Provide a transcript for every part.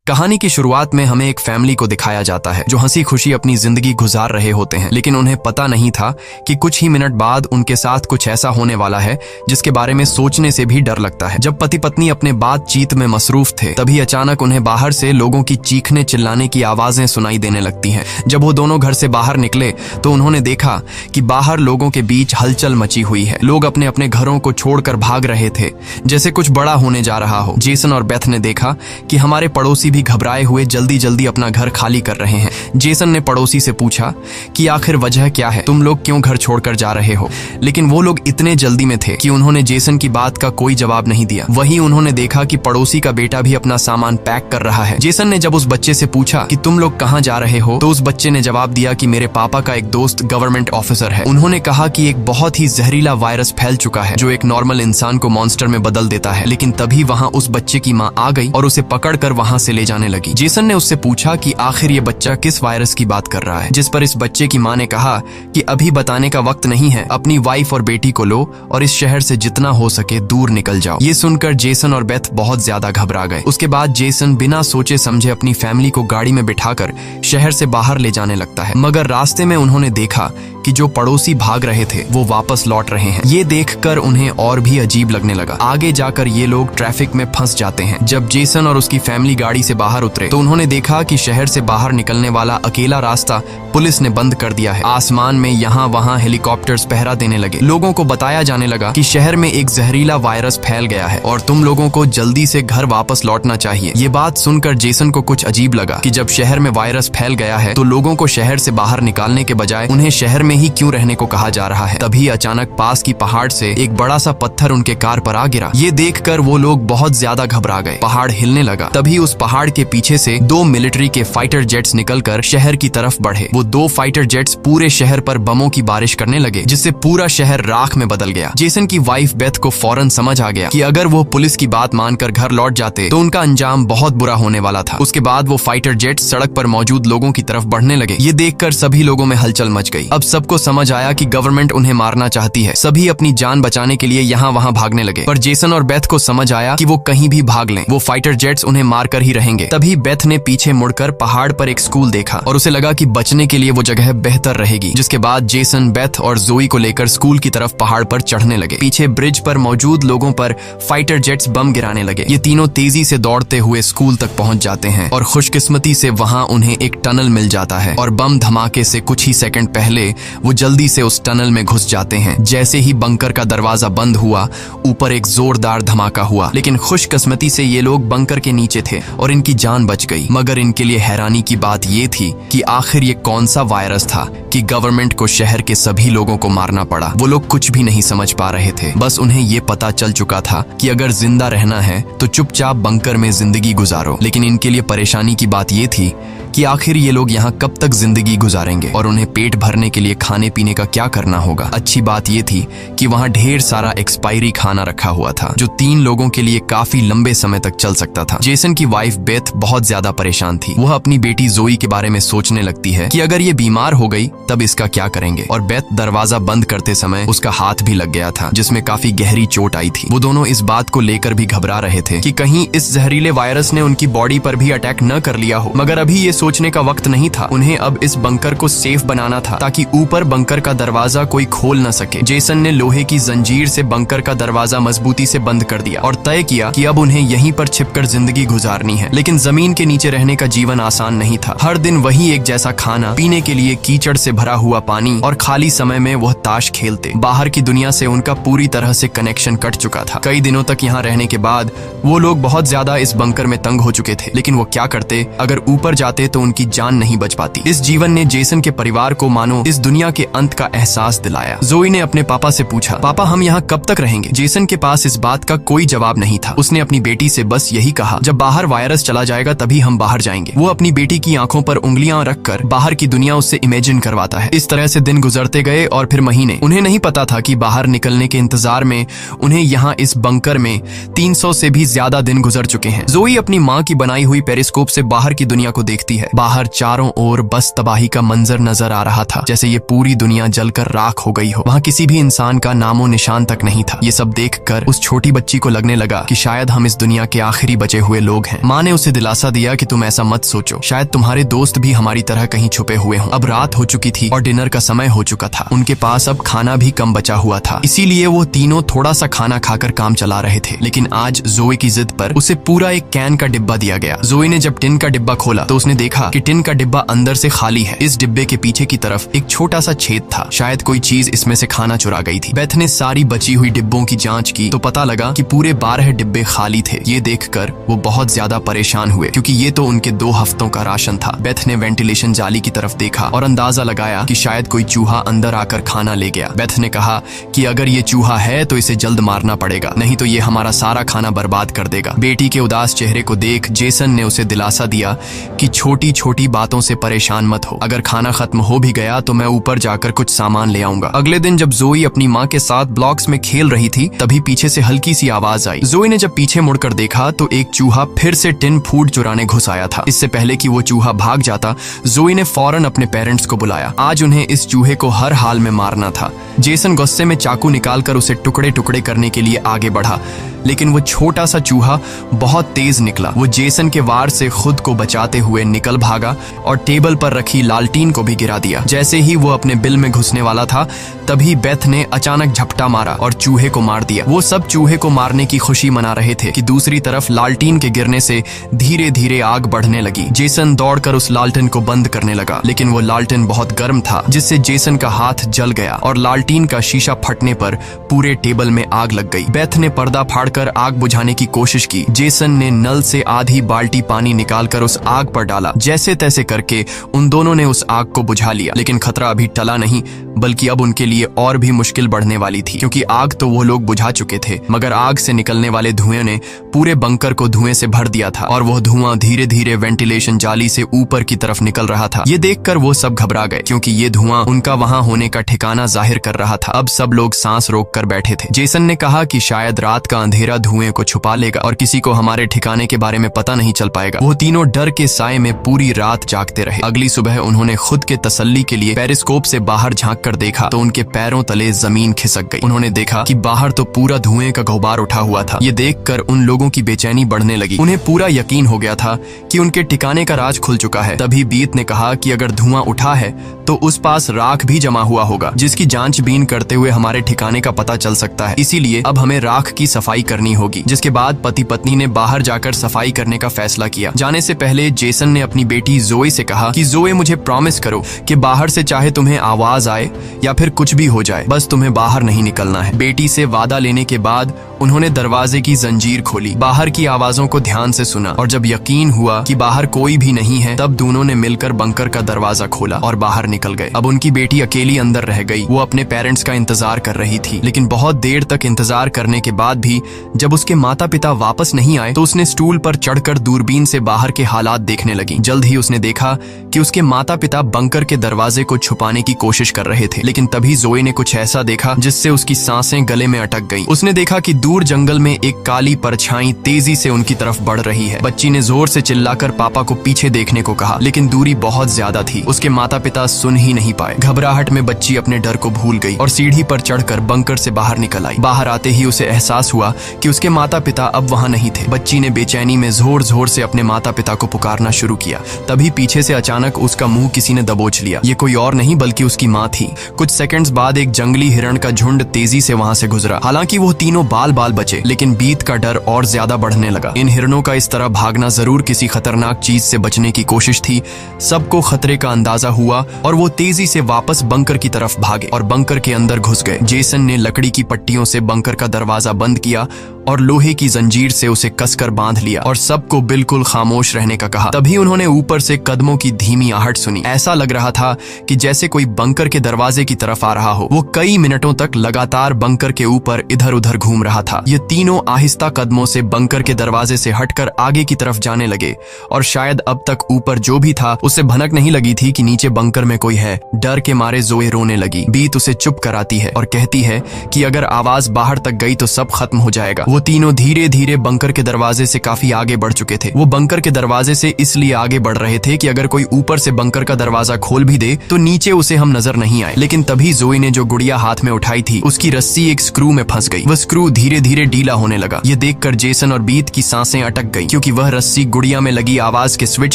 कहानी की शुरुआत में हमें एक फैमिली को दिखाया जाता है जो हंसी खुशी अपनी जिंदगी गुजार रहे होते हैं, लेकिन उन्हें पता नहीं था कि कुछ ही मिनट बाद उनके साथ कुछ ऐसा होने वाला है जिसके बारे में सोचने से भी डर लगता है। जब पति पत्नी अपने बातचीत में मसरूफ थे, तभी अचानक उन्हें बाहर से लोगों की चीखने चिल्लाने की आवाजें सुनाई देने लगती हैं। जब वो दोनों घर से बाहर निकले तो उन्होंने देखा कि बाहर लोगों के बीच हलचल मची हुई है। लोग अपने अपने घरों को छोड़कर भाग रहे थे, जैसे कुछ बड़ा होने जा रहा हो। जेसन और बेथ ने देखा कि हमारे पड़ोसी भी घबराए हुए जल्दी जल्दी अपना घर खाली कर रहे हैं। जेसन ने पड़ोसी से पूछा कि आखिर वजह क्या है, तुम लोग क्यों घर छोड़कर जा रहे हो? लेकिन वो लोग इतने जल्दी में थे कि उन्होंने जेसन की बात का कोई जवाब नहीं दिया। वहीं उन्होंने देखा कि पड़ोसी का बेटा भी अपना सामान पैक कर रहा है। जेसन ने जब उस बच्चे से पूछा कि तुम लोग कहाँ जा रहे हो, तो उस बच्चे ने जवाब दिया कि मेरे पापा का एक दोस्त गवर्नमेंट ऑफिसर है। उन्होंने कहा कि एक बहुत ही जहरीला वायरस फैल चुका है जो एक नॉर्मल इंसान को मॉन्स्टर में बदल देता है। लेकिन तभी वहाँ उस बच्चे की माँ आ गई और उसे पकड़कर वहाँ से ले जाने लगी। जेसन ने उससे पूछा कि आखिर ये बच्चा किस वायरस की बात कर रहा है, जिस पर इस बच्चे की माँ ने कहा कि अभी बताने का वक्त नहीं है, अपनी वाइफ और बेटी को लो और इस शहर से जितना हो सके दूर निकल जाओ। ये सुनकर जेसन और बेथ बहुत ज्यादा घबरा गए। उसके बाद जेसन बिना सोचे समझे अपनी फैमिली को गाड़ी में बिठाकर शहर से बाहर ले जाने लगता है। मगर रास्ते में उन्होंने देखा कि जो पड़ोसी भाग रहे थे वो वापस लौट रहे हैं। ये देखकर उन्हें और भी अजीब लगने लगा। आगे जाकर ये लोग ट्रैफिक में फंस जाते हैं। जब जेसन और उसकी फैमिली गाड़ी से बाहर उतरे तो उन्होंने देखा कि शहर से बाहर निकलने वाला अकेला रास्ता पुलिस ने बंद कर दिया है। आसमान में यहाँ वहाँ हेलीकॉप्टर्स पहरा देने लगे। लोगों को बताया जाने लगा कि शहर में एक जहरीला वायरस फैल गया है और तुम लोगों को जल्दी से घर वापस लौटना चाहिए। ये बात सुनकर जेसन को कुछ अजीब लगा कि जब शहर में वायरस फैल गया है तो लोगों को शहर से बाहर निकालने के बजाय उन्हें शहर में ही क्यों रहने को कहा जा रहा है। तभी अचानक पास की पहाड़ से एक बड़ा सा पत्थर उनके कार पर आ गिरा। ये देखकर वो लोग बहुत ज्यादा घबरा गए। पहाड़ हिलने लगा। तभी उस पहाड़ के पीछे से दो मिलिट्री के फाइटर जेट्स निकलकर शहर की तरफ बढ़े। वो दो फाइटर जेट्स पूरे शहर पर बमों की बारिश करने लगे, जिससे पूरा शहर राख में बदल गया। जेसन की वाइफ बेथ को फौरन समझ आ गया कि अगर वो पुलिस की बात मानकर घर लौट जाते तो उनका अंजाम बहुत बुरा होने वाला था। उसके बाद वो फाइटर जेट्स सड़क पर मौजूद लोगों की तरफ बढ़ने लगे। ये देखकर सभी लोगों में हलचल मच गई। अब सबको समझ आया कि गवर्नमेंट उन्हें मारना चाहती है। सभी अपनी जान बचाने के लिए यहाँ वहाँ भागने लगे, पर जेसन और बेथ को समझ आया कि वो कहीं भी भाग लें, वो फाइटर जेट्स उन्हें मारकर ही रहेंगे। तभी बेथ ने पीछे मुड़कर पहाड़ पर एक स्कूल देखा और उसे लगा कि बचने के लिए वो जगह बेहतर रहेगी। जिसके बाद जेसन बेथ और जोई को लेकर स्कूल की तरफ पहाड़ पर चढ़ने लगे। पीछे ब्रिज पर मौजूद लोगों पर फाइटर जेट्स बम गिराने लगे। ये तीनों तेजी से दौड़ते हुए स्कूल तक पहुंच जाते हैं और खुशकिस्मती से वहां उन्हें एक टनल मिल जाता है और बम धमाके से कुछ ही सेकंड पहले वो जल्दी से उस टनल में घुस जाते हैं। जैसे ही बंकर का दरवाजा बंद हुआ, ऊपर एक जोरदार धमाका हुआ, लेकिन खुशकिस्मती से ये लोग बंकर के नीचे थे और इनकी जान बच गई। मगर इनके लिए हैरानी की बात ये थी कि आखिर ये कौन सा वायरस था कि गवर्नमेंट को शहर के सभी लोगों को मारना पड़ा। वो लोग कुछ भी नहीं समझ पा रहे थे। बस उन्हें ये पता चल चुका था कि अगर जिंदा रहना है तो चुपचाप बंकर में जिंदगी गुजारो। लेकिन इनके लिए परेशानी की बात ये थी कि आखिर ये लोग यहाँ कब तक जिंदगी गुजारेंगे और उन्हें पेट भरने के लिए खाने पीने का क्या करना होगा। अच्छी बात ये थी कि वहाँ ढेर सारा एक्सपायरी खाना रखा हुआ था जो 3 लोगों के लिए काफी लंबे समय तक चल सकता था। जेसन की वाइफ बेथ बहुत ज्यादा परेशान थी। वह अपनी बेटी जोई के बारे में सोचने लगती है कि अगर ये बीमार हो गई तब इसका क्या करेंगे। और बेथ दरवाजा बंद करते समय उसका हाथ भी लग गया था, जिसमें काफी गहरी चोट आई थी। वो दोनों इस बात को लेकर भी घबरा रहे थे कि कहीं इस जहरीले वायरस ने उनकी बॉडी पर भी अटैक न कर लिया हो। मगर अभी ये सोचने का वक्त नहीं था। उन्हें अब इस बंकर को सेफ बनाना था ताकि ऊपर बंकर का दरवाजा कोई खोल न सके। जेसन ने लोहे की जंजीर से बंकर का दरवाजा मजबूती से बंद कर दिया और तय किया कि अब उन्हें यहीं पर छिपकर जिंदगी गुजारनी है। लेकिन जमीन के नीचे रहने का जीवन आसान नहीं था। हर दिन वही एक जैसा खाना, पीने के लिए कीचड़ से भरा हुआ पानी और खाली समय में वह ताश खेलते। बाहर की दुनिया से उनका पूरी तरह से कनेक्शन कट चुका था। कई दिनों तक यहाँ रहने के बाद वो लोग बहुत ज्यादा इस बंकर में तंग हो चुके थे। लेकिन वो क्या करते, अगर ऊपर जाते तो उनकी जान नहीं बच पाती। इस जीवन ने जेसन के परिवार को मानो इस दुनिया के अंत का एहसास दिलाया। जोई ने अपने पापा से पूछा, पापा हम यहाँ कब तक रहेंगे? जेसन के पास इस बात का कोई जवाब नहीं था। उसने अपनी बेटी से बस यही कहा, जब बाहर वायरस चला जाएगा तभी हम बाहर जाएंगे। वो अपनी बेटी की आंखों पर उंगलियां रखकर बाहर की दुनिया उससे इमेजिन करवाता है। इस तरह से दिन गुजरते गए और फिर महीने। उन्हें नहीं पता था कि बाहर निकलने के इंतजार में उन्हें यहाँ इस बंकर में 300 से भी ज्यादा दिन गुजर चुके हैं। जोई अपनी माँ की बनाई हुई पेरिस्कोप से बाहर की दुनिया को देखती है है। बाहर चारों ओर बस तबाही का मंजर नजर आ रहा था, जैसे ये पूरी दुनिया जलकर राख हो गई हो। वहाँ किसी भी इंसान का नामो निशान तक नहीं था। ये सब देखकर उस छोटी बच्ची को लगने लगा कि शायद हम इस दुनिया के आखिरी बचे हुए लोग हैं। माँ ने उसे दिलासा दिया कि तुम ऐसा मत सोचो, शायद तुम्हारे दोस्त भी हमारी तरह कहीं छुपे हुए हों। अब रात हो चुकी थी और डिनर का समय हो चुका था। उनके पास अब खाना भी कम बचा हुआ था, इसीलिए वो तीनों थोड़ा सा खाना खाकर काम चला रहे थे। लेकिन आज जोए की जिद पर उसे पूरा एक कैन का डिब्बा दिया गया। जोए ने जब टिन का डिब्बा खोला तो उसने देखा कि टिन का डिब्बा अंदर से खाली है। इस डिब्बे के पीछे की तरफ एक छोटा सा छेद था, शायद कोई चीज इसमें से खाना चुरा गई थी। बेथ ने सारी बची हुई डिब्बों की जांच की तो पता लगा कि पूरे 12 डिब्बे खाली थे। ये देखकर वो बहुत ज्यादा परेशान हुए, क्योंकि ये तो उनके 2 हफ्तों का राशन था। बेथ ने वेंटिलेशन जाली की तरफ देखा और अंदाजा लगाया कि शायद कोई चूहा अंदर आकर खाना ले गया। बेथ ने कहा कि अगर ये चूहा है तो इसे जल्द मारना पड़ेगा, नहीं तो ये हमारा सारा खाना बर्बाद कर देगा। बेटी के उदास चेहरे को देख जेसन ने उसे दिलासा दिया कि छोटी छोटी बातों से परेशान मत हो, अगर खाना खत्म हो भी गया तो मैं ऊपर जाकर कुछ सामान ले आऊंगा। अगले दिन जब जोई अपनी माँ के साथ ब्लॉक्स में खेल रही थी तभी पीछे से हल्की सी आवाज आई। जोई ने जब पीछे मुड़कर देखा तो एक चूहा फिर से टिन फूड चुराने घुस आया था। इससे पहले कि वो चूहा भाग जाता, जोई ने फौरन अपने पेरेंट्स को बुलाया। आज उन्हें इस चूहे को हर हाल में मारना था। जेसन गुस्से में चाकू निकालकर उसे टुकड़े टुकड़े करने के लिए आगे बढ़ा, लेकिन वो छोटा सा चूहा बहुत तेज निकला। वो जेसन के वार से खुद को बचाते हुए निकल भागा और टेबल पर रखी लालटीन को भी गिरा दिया। जैसे ही वो अपने बिल में घुसने वाला था तभी बेथ ने अचानक झपटा मारा और चूहे को मार दिया। वो सब चूहे को मारने की खुशी मना रहे थे कि दूसरी तरफ लालटीन के गिरने से धीरे धीरे आग बढ़ने लगी। जेसन दौड़कर उस लालटेन को बंद करने लगा, लेकिन वो लालटेन बहुत गर्म था, जिससे जेसन का हाथ जल गया और लालटीन का शीशा फटने पर पूरे टेबल में आग लग गई। बेथ ने पर्दा फाड़कर आग बुझाने की कोशिश की। जेसन ने नल से आधी बाल्टी पानी निकालकर उस आग पर डाला। जैसे तैसे करके उन दोनों ने उस आग को बुझा लिया, लेकिन खतरा अभी टला नहीं, बल्कि अब उनके लिए और भी मुश्किल बढ़ने वाली थी, क्योंकि आग तो वो लोग बुझा चुके थे, मगर आग से निकलने वाले धुएं ने पूरे बंकर को धुएं से भर दिया था और वह धुआं धीरे धीरे वेंटिलेशन जाली से ऊपर की तरफ निकल रहा था। ये देखकर वो सब घबरा गए, क्योंकि ये धुआं उनका वहां होने का ठिकाना जाहिर कर रहा था। अब सब लोग सांस रोककर बैठे थे। जेसन ने कहा कि शायद रात का अंधेरा धुएं को छुपा लेगा और किसी को हमारे ठिकाने के बारे में पता नहीं चल पाएगा। वो तीनों डर के साए में पूरी रात जागते रहे। अगली सुबह उन्होंने खुद के तसल्ली के लिए पेरिस्कोप से बाहर झांक कर देखा तो उनके पैरों तले जमीन खिसक गई। उन्होंने देखा कि बाहर तो पूरा धुएं का गुब्बार उठा हुआ था। ये देखकर उन लोगों की बेचैनी बढ़ने लगी। उन्हें पूरा यकीन हो गया था कि उनके ठिकाने का राज खुल चुका है। तभी बीत ने कहा कि अगर धुआं उठा है तो उस पास राख भी जमा हुआ होगा, जिसकी जांचबीन करते हुए हमारे ठिकाने का पता चल सकता है। इसीलिए अब हमें राख की सफाई करनी होगी। जिसके बाद पति पत्नी ने बाहर जाकर सफाई करने का फैसला किया। जाने से पहले जेसन ने अपनी बेटी जोए से कहा कि जोए, मुझे प्रॉमिस करो कि बाहर से चाहे तुम्हें आवाज आए या फिर कुछ भी हो जाए, बस तुम्हें बाहर नहीं निकलना है। बेटी से वादा लेने के बाद उन्होंने दरवाजे की जंजीर खोली, बाहर की आवाजों को ध्यान से सुना और जब यकीन हुआ कि बाहर कोई भी नहीं है तब दोनों ने मिलकर बंकर का दरवाजा खोला और बाहर निकल गए। अब उनकी बेटी अकेली अंदर रह गई। वो अपने पेरेंट्स का इंतजार कर रही थी, लेकिन बहुत देर तक इंतजार करने के बाद भी जब उसके माता पिता वापस नहीं आए तो उसने स्टूल पर चढ़कर दूरबीन से बाहर के हालात देखने लगी। जल्द ही उसने देखा कि उसके माता पिता बंकर के दरवाजे को छुपाने की कोशिश कर रहे थे, लेकिन तभी जोए ने कुछ ऐसा देखा जिससे उसकी सांसें गले में अटक गईं। उसने देखा कि दूर जंगल में एक काली परछाई तेजी से उनकी तरफ बढ़ रही है। बच्ची ने जोर से चिल्लाकर पापा को पीछे देखने को कहा, लेकिन दूरी बहुत ज्यादा थी। उसके माता पिता सुन ही नहीं पाए। घबराहट में बच्ची अपने डर को भूल गई और सीढ़ी पर चढ़कर बंकर से बाहर निकल आई। बाहर आते ही उसे एहसास हुआ कि उसके माता पिता अब वहां नहीं थे। बच्ची ने बेचैनी में जोर जोर से अपने माता पिता को पुकारना शुरू किया। तभी पीछे से अचानक उसका मुंह किसी ने दबोच लिया। ये कोई और नहीं बल्कि उसकी माँ थी। कुछ सेकंड्स बाद एक जंगली हिरण का झुंड तेजी से वहां से गुजरा। हालांकि वो तीनों बाल बाल बचे, लेकिन बीत का डर और ज्यादा बढ़ने लगा। इन हिरणों का इस तरह भागना जरूर किसी खतरनाक चीज से बचने की कोशिश थी। सबको खतरे का अंदाजा हुआ और वो तेजी से वापस बंकर की तरफ भागे और बंकर के अंदर घुस गए। जेसन ने लकड़ी की पट्टियों से बंकर का दरवाजा बंद किया और लोहे की जंजीर से उसे कसकर बांध लिया और सबको बिल्कुल खामोश रहने का कहा। तभी उन्होंने ऊपर से कदमों की धीमी आहट सुनी। ऐसा लग रहा था कि जैसे कोई बंकर के दरवाजे की तरफ आ रहा हो। वो कई मिनटों तक लगातार बंकर के ऊपर इधर उधर घूम रहा था। ये तीनों आहिस्ता कदमों से बंकर के दरवाजे से हटकर आगे की तरफ जाने लगे और शायद अब तक ऊपर जो भी था उसे भनक नहीं लगी थी कि नीचे बंकर में कोई है। डर के मारे जोए रोने लगी। बीत उसे चुप कराती है और कहती है कि अगर आवाज बाहर तक गई तो सब खत्म हो जाए। जाएगा। वो तीनों धीरे धीरे बंकर के दरवाजे से काफी आगे बढ़ चुके थे। वो बंकर के दरवाजे से इसलिए आगे बढ़ रहे थे कि अगर कोई ऊपर से बंकर का दरवाजा खोल भी दे तो नीचे उसे हम नजर नहीं आए। लेकिन तभी जोई ने जो गुड़िया हाथ में उठाई थी उसकी रस्सी एक स्क्रू में फंस गई। वह स्क्रू धीरे धीरे ढीला होने लगा। ये देखकर जेसन और बीत की सांसें अटक गई, क्योंकि वह रस्सी गुड़िया में लगी आवाज के स्विच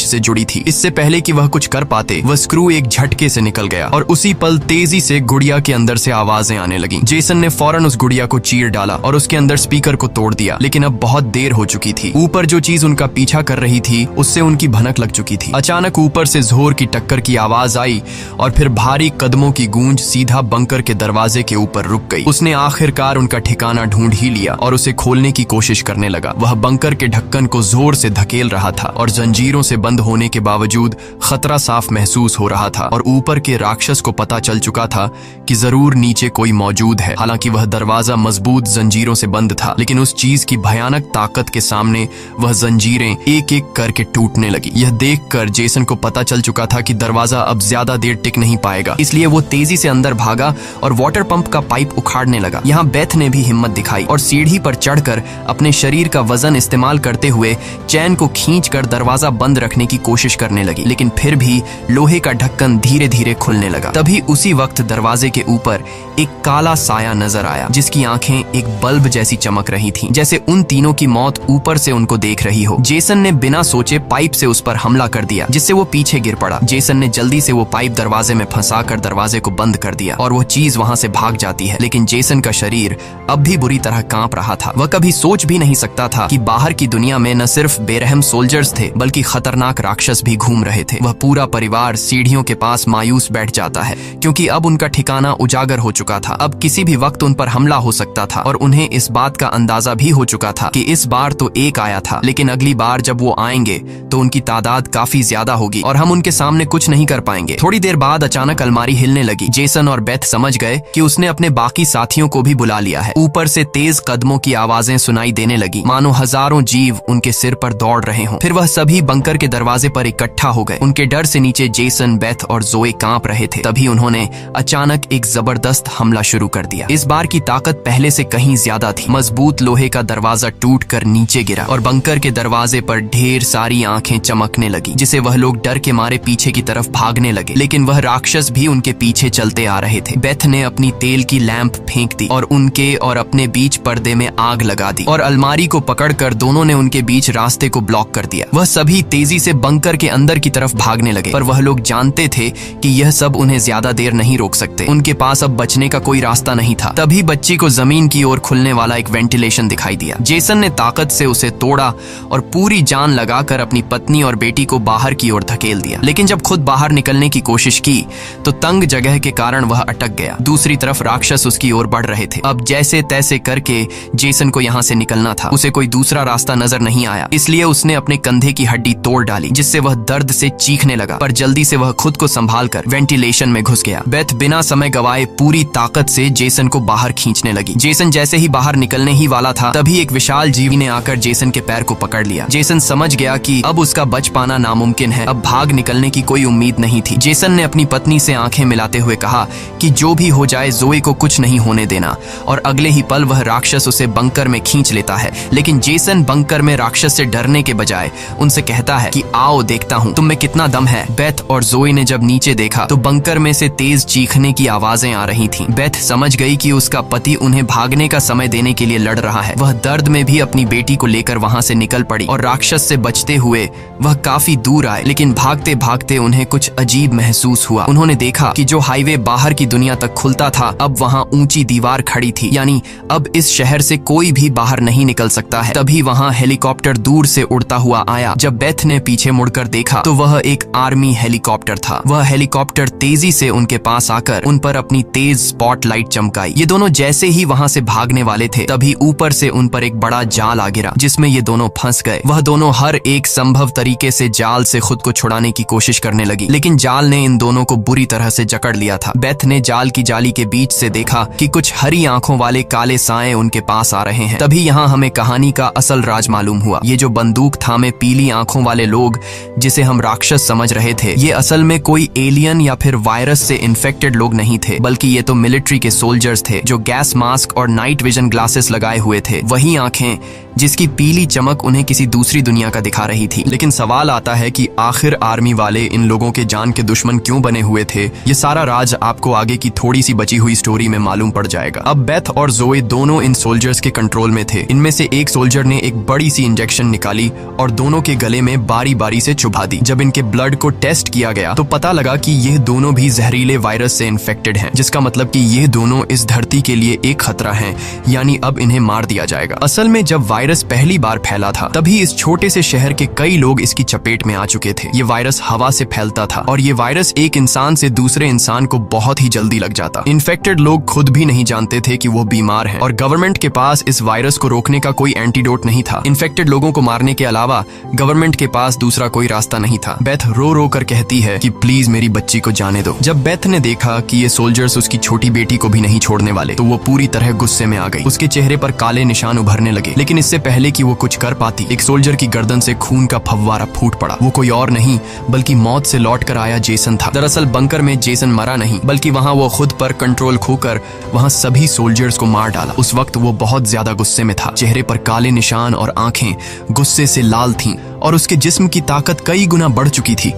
से जुड़ी थी। इससे पहले कि वह कुछ कर पाते, वह स्क्रू एक झटके से निकल गया और उसी पल तेजी से गुड़िया के अंदर से आवाजें आने लगी। जेसन ने फौरन उस गुड़िया को चीर डाला और उसके अंदर स्पीकर को तोड़ दिया। लेकिन अब बहुत देर हो चुकी थी। ऊपर जो चीज उनका पीछा कर रही थी उससे उनकी भनक लग चुकी थी। अचानक ऊपर से जोर की टक्कर की आवाज आई और फिर भारी कदमों की गूंज सीधा बंकर के दरवाजे के ऊपर रुक गई। उसने आखिरकार उनका ठिकाना ढूंढ ही लिया और उसे खोलने की कोशिश करने लगा। वह बंकर के ढक्कन को जोर से धकेल रहा था और जंजीरों से बंद होने के बावजूद खतरा साफ महसूस हो रहा था। और ऊपर के राक्षस को पता चल चुका था कि जरूर नीचे कोई मौजूद है। हालांकि वह दरवाजा मजबूत जंजीरों से बंद था, लेकिन उस चीज की भयानक ताकत के सामने वह जंजीरें एक एक करके टूटने लगी। यह देखकर जेसन को पता चल चुका था कि दरवाजा अब ज्यादा देर टिक नहीं पाएगा। इसलिए वो तेजी से अंदर भागा और वाटर पंप का पाइप उखाड़ने लगा। यहाँ बेथ ने भी हिम्मत दिखाई और सीढ़ी पर चढ़कर अपने शरीर का वजन इस्तेमाल करते हुए चैन को खींचकर दरवाजा बंद रखने की कोशिश करने लगी। लेकिन फिर भी लोहे का ढक्कन धीरे धीरे खुलने लगा। तभी उसी वक्त दरवाजे के ऊपर एक काला साया नजर आया, जिसकी आंखें एक बल्ब जैसी चमक रही थीं, जैसे उन तीनों की मौत ऊपर से उनको देख रही हो। जेसन ने बिना सोचे पाइप से उस पर हमला कर दिया, जिससे वो पीछे गिर पड़ा। जेसन ने जल्दी से वो पाइप दरवाजे में फंसाकर दरवाजे को बंद कर दिया और वो चीज वहां से भाग जाती है। लेकिन जेसन का शरीर अब भी बुरी तरह कांप रहा था। वह कभी सोच भी नहीं सकता था कि बाहर की दुनिया में न सिर्फ बेरहम सोल्जर्स थे, बल्कि खतरनाक राक्षस भी घूम रहे थे। वह पूरा परिवार सीढ़ियों के पास मायूस बैठ जाता है, क्योंकि अब उनका ठिकाना उजागर हो चुका था। अब किसी भी वक्त उन पर हमला हो सकता था और उन्हें इस बात का अंदाजा भी हो चुका था कि इस बार तो एक आया था, लेकिन अगली बार जब वो आएंगे तो उनकी तादाद काफी ज्यादा होगी और हम उनके सामने कुछ नहीं कर पाएंगे। थोड़ी देर बाद अचानक अलमारी हिलने लगी। जेसन और बेथ समझ गए कि उसने अपने बाकी साथियों को भी बुला लिया है। ऊपर से तेज कदमों की आवाजें सुनाई देने लगी, मानो हजारों जीव उनके सिर पर दौड़ रहे हों। फिर वह सभी बंकर के दरवाजे पर इकट्ठा हो गए। उनके डर से नीचे जेसन, बेथ और जोए कांप रहे थे। तभी उन्होंने अचानक एक जबरदस्त हमला शुरू कर दिया। इस बार की ताकत पहले से कहीं ज्यादा थी। मजबूत लोहे का दरवाजा टूटकर नीचे गिरा और बंकर के दरवाजे पर ढेर सारी आंखें चमकने लगी, जिसे वह लोग डर के मारे पीछे की तरफ भागने लगे। लेकिन वह राक्षस भी उनके पीछे चलते आ रहे थे। बेथ ने अपनी तेल की लैंप फेंक दी और उनके और अपने बीच पर्दे में आग लगा दी और अलमारी को पकड़कर दोनों ने उनके बीच रास्ते को ब्लॉक कर दिया। वह सभी तेजी से बंकर के अंदर की तरफ भागने लगे, पर वह लोग जानते थे कि यह सब उन्हें ज्यादा देर नहीं रोक सकते। उनके पास अब बचने का कोई रास्ता नहीं था। तभी बच्ची को जमीन की ओर खुलने वाला एक वेंटिलेशन दिखाई दिया। जेसन ने ताकत से उसे तोड़ा और पूरी जान लगाकर अपनी पत्नी और बेटी को बाहर की ओर धकेल दिया। लेकिन जब खुद बाहर निकलने की कोशिश की तो तंग जगह के कारण वह अटक गया। दूसरी तरफ राक्षस उसकी ओर बढ़ रहे थे। अब जैसे तैसे करके जेसन को यहाँ से निकलना था। उसे कोई दूसरा रास्ता नजर नहीं आया, इसलिए उसने अपने कंधे की हड्डी तोड़ डाली, जिससे वह दर्द से चीखने लगा। पर जल्दी से वह खुद को संभालकर वेंटिलेशन में घुस गया। बेथ बिना समय गवाए पूरी ताकत से जेसन को बाहर खींचने लगी। जेसन जैसे ही बाहर निकलने ही वाला था, तभी एक विशाल जीवी ने आकर जेसन के पैर को पकड़ लिया। जेसन समझ गया कि अब उसका बच पाना नामुमकिन है। अब भाग निकलने की कोई उम्मीद नहीं थी। जेसन ने अपनी पत्नी से आंखें मिलाते हुए कहा कि जो भी हो जाए जोए को कुछ नहीं होने देना, और अगले ही पल वह राक्षस उसे बंकर में खींच लेता है। लेकिन जेसन बंकर में राक्षस से डरने के बजाय उनसे कहता है कि आओ देखता हूँ तुम में कितना दम है। बेथ और जोए ने जब नीचे देखा तो बंकर में से तेज चीखने की आवाजें आ रही थीं। बेथ समझ गई कि उसका पति उन्हें भागने का समय देने के लिए लड़ रहा है। वह दर्द में भी अपनी बेटी को लेकर वहां से निकल पड़ी और राक्षस से बचते हुए वह काफी दूर आए। लेकिन भागते भागते उन्हें कुछ अजीब महसूस हुआ। उन्होंने देखा कि जो हाईवे बाहर की दुनिया तक खुलता था, अब वहां ऊंची दीवार खड़ी थी, यानी अब इस शहर से कोई भी बाहर नहीं निकल सकता है। तभी वहां हेलीकॉप्टर दूर से उड़ता हुआ आया। जब बेथ ने पीछे मुड़कर देखा तो वह एक आर्मी हेलीकॉप्टर था। वह हेलीकॉप्टर तेजी से उनके पास आकर उन पर अपनी तेज स्पॉटलाइट चमकाई। ये दोनों जैसे ही वहां से भागने वाले थे, तभी ऊपर से उन पर एक बड़ा जाल आ गिरा, जिसमें ये दोनों फंस गए। वह दोनों हर एक संभव तरीके से जाल से खुद को छुड़ाने की कोशिश करने लगी, लेकिन जाल ने इन दोनों को बुरी तरह से जकड़ लिया था। बेथ ने जाल की जाली के बीच से देखा कि कुछ हरी आंखों वाले काले साए उनके पास आ रहे हैं। तभी यहाँ हमें कहानी का असल राज मालूम हुआ। ये जो बंदूक थामे पीली आंखों वाले लोग, जिसे हम राक्षस समझ रहे थे, ये असल में कोई एलियन या फिर वायरस से इन्फेक्टेड लोग नहीं थे, बल्कि ये तो मिलिट्री के सोल्जर्स थे जो गैस मास्क और नाइट विजन ग्लासेस लगाए हुए थे, वही आंखें जिसकी पीली चमक उन्हें किसी दूसरी दुनिया का दिखा रही थी। लेकिन सवाल आता है कि आखिर आर्मी वाले इन लोगों के जान के दुश्मन क्यों बने हुए थे? ये सारा राज आपको आगे की थोड़ी सी बची हुई स्टोरी में मालूम पड़ जाएगा। अब बेथ और जोए दोनों इन सोल्जर्स के कंट्रोल में थे। इनमें से एक सोल्जर ने एक बड़ी सी इंजेक्शन निकाली और दोनों के गले में बारी बारी से चुभा दी। जब इनके ब्लड को टेस्ट किया गया तो पता लगा कि ये दोनों भी जहरीले वायरस से इन्फेक्टेड हैं, जिसका मतलब कि ये दोनों इस धरती के लिए एक खतरा हैं, यानी अब इन्हें मार दिया जाएगा। असल में जब वायरस पहली बार फैला था तभी इस छोटे से शहर के कई लोग इसकी चपेट में आ चुके थे। ये वायरस हवा से फैलता था और ये वायरस एक इंसान से दूसरे इंसान को बहुत ही जल्दी लग जाता। इन्फेक्टेड लोग खुद भी नहीं जानते थे कि वो बीमार हैं और गवर्नमेंट के पास इस वायरस को रोकने का कोई एंटीडोट नहीं था। इन्फेक्टेड लोगों को मारने के अलावा गवर्नमेंट के पास दूसरा कोई रास्ता नहीं था। बेथ रो रो कर कहती है कि प्लीज मेरी बच्ची को जाने दो। जब बेथ ने देखा कि ये सोल्जर्स उसकी छोटी बेटी को भी नहीं छोड़ने वाले तो वो पूरी तरह गुस्से में आ गई। उसके चेहरे पर काले निशान उभरने लगे, लेकिन इससे पहले कि वो कुछ कर पाती एक सोल्जर की गर्दन से खून का फव्वारा फूट पड़ा। वो कोई और नहीं बल्कि मौत से लौट कर आया जेसन था। दरअसल बंकर में जेसन मरा नहीं बल्कि वहां वो खुद पर कंट्रोल खोकर वहां सभी सोल्जर्स को मार डाला। उस वक्त वो बहुत ज्यादा गुस्से में था। चेहरे पर काले निशान और आंखें गुस्से से लाल थीं और उसके जिस्म की ताकत कई गुना बढ़ चुकी थी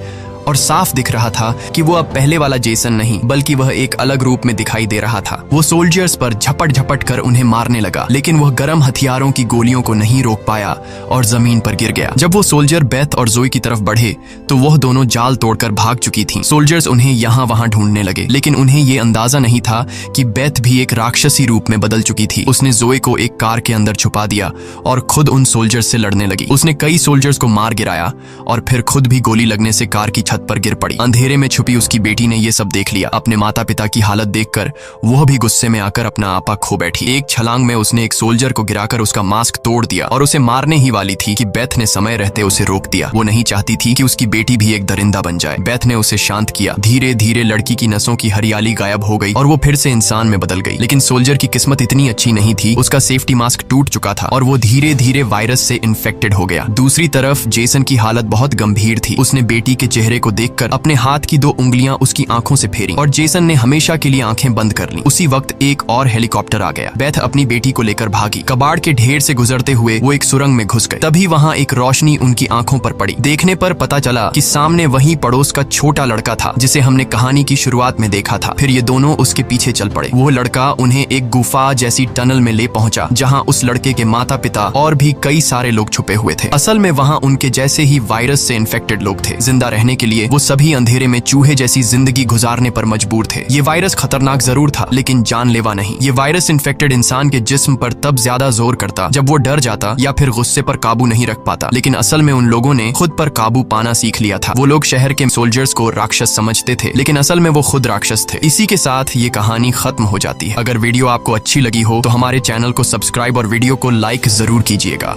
और साफ दिख रहा था कि वो अब पहले वाला जेसन नहीं बल्कि वह एक अलग रूप में दिखाई दे रहा था। वो सोल्जर्स पर झपट झपट कर उन्हें मारने लगा, लेकिन वह गर्म हथियारों की गोलियों को नहीं रोक पाया और जमीन पर गिर गया। जब वो सोल्जर बेथ और जोई की तरफ बढ़े तो वह दोनों जाल तोड़कर भाग चुकी थीं। सोल्जर्स उन्हें यहाँ वहां ढूंढने लगे, लेकिन उन्हें ये अंदाजा नहीं था कि बेथ भी एक राक्षसी रूप में बदल चुकी थी। उसने जोई को एक कार के अंदर छुपा दिया और खुद उन सोल्जर्स से लड़ने लगी। उसने कई सोल्जर्स को मार गिराया और फिर खुद भी गोली लगने से कार की छत पर गिर पड़ी। अंधेरे में छुपी उसकी बेटी ने यह सब देख लिया। अपने माता पिता की हालत देखकर वह भी गुस्से में आकर अपना आपा खो बैठी। एक छलांग में उसने एक सोल्जर को गिराकर उसका मास्क तोड़ दिया और उसे मारने ही वाली थी कि बेथ ने समय रहते उसे रोक दिया। वो नहीं चाहती थी कि उसकी बेटी भी एक दरिंदा बन जाए। बेथ ने उसे शांत किया। धीरे धीरे लड़की की नसों की हरियाली गायब हो गई और वो फिर से इंसान में बदल गई। लेकिन सोल्जर की किस्मत इतनी अच्छी नहीं थी। उसका सेफ्टी मास्क टूट चुका था और वो धीरे धीरे वायरस से इन्फेक्टेड हो गया। दूसरी तरफ जेसन की हालत बहुत गंभीर थी। उसने बेटी के चेहरे को देखकर अपने हाथ की 2 उंगलियां उसकी आंखों से फेरी और जेसन ने हमेशा के लिए आंखें बंद कर लीं। उसी वक्त एक और हेलीकॉप्टर आ गया। बेथ अपनी बेटी को लेकर भागी। कबाड़ के ढेर से गुजरते हुए वो एक सुरंग में घुस गए। तभी वहां एक रोशनी उनकी आंखों पर पड़ी। देखने पर पता चला कि सामने वही पड़ोस का छोटा लड़का था जिसे हमने कहानी की शुरुआत में देखा था। फिर ये दोनों उसके पीछे चल पड़े। वो लड़का उन्हें एक गुफा जैसी टनल में ले पहुंचा जहां उस लड़के के माता पिता और भी कई सारे लोग छुपे हुए थे। असल में वहां उनके जैसे ही वायरस से इन्फेक्टेड लोग थे। जिंदा रहने के लिए वो सभी अंधेरे में चूहे जैसी जिंदगी गुजारने पर मजबूर थे। ये वायरस खतरनाक जरूर था लेकिन जानलेवा नहीं। ये वायरस इन्फेक्टेड इंसान के जिस्म पर तब ज्यादा जोर करता जब वो डर जाता या फिर गुस्से पर काबू नहीं रख पाता। लेकिन असल में उन लोगों ने खुद पर काबू पाना सीख लिया था। वो लोग शहर के सोल्जर्स को राक्षस समझते थे लेकिन असल में वो खुद राक्षस थे। इसी के साथ ये कहानी खत्म हो जाती है। अगर वीडियो आपको अच्छी लगी हो तो हमारे चैनल को सब्सक्राइब और वीडियो को लाइक जरूर कीजिएगा।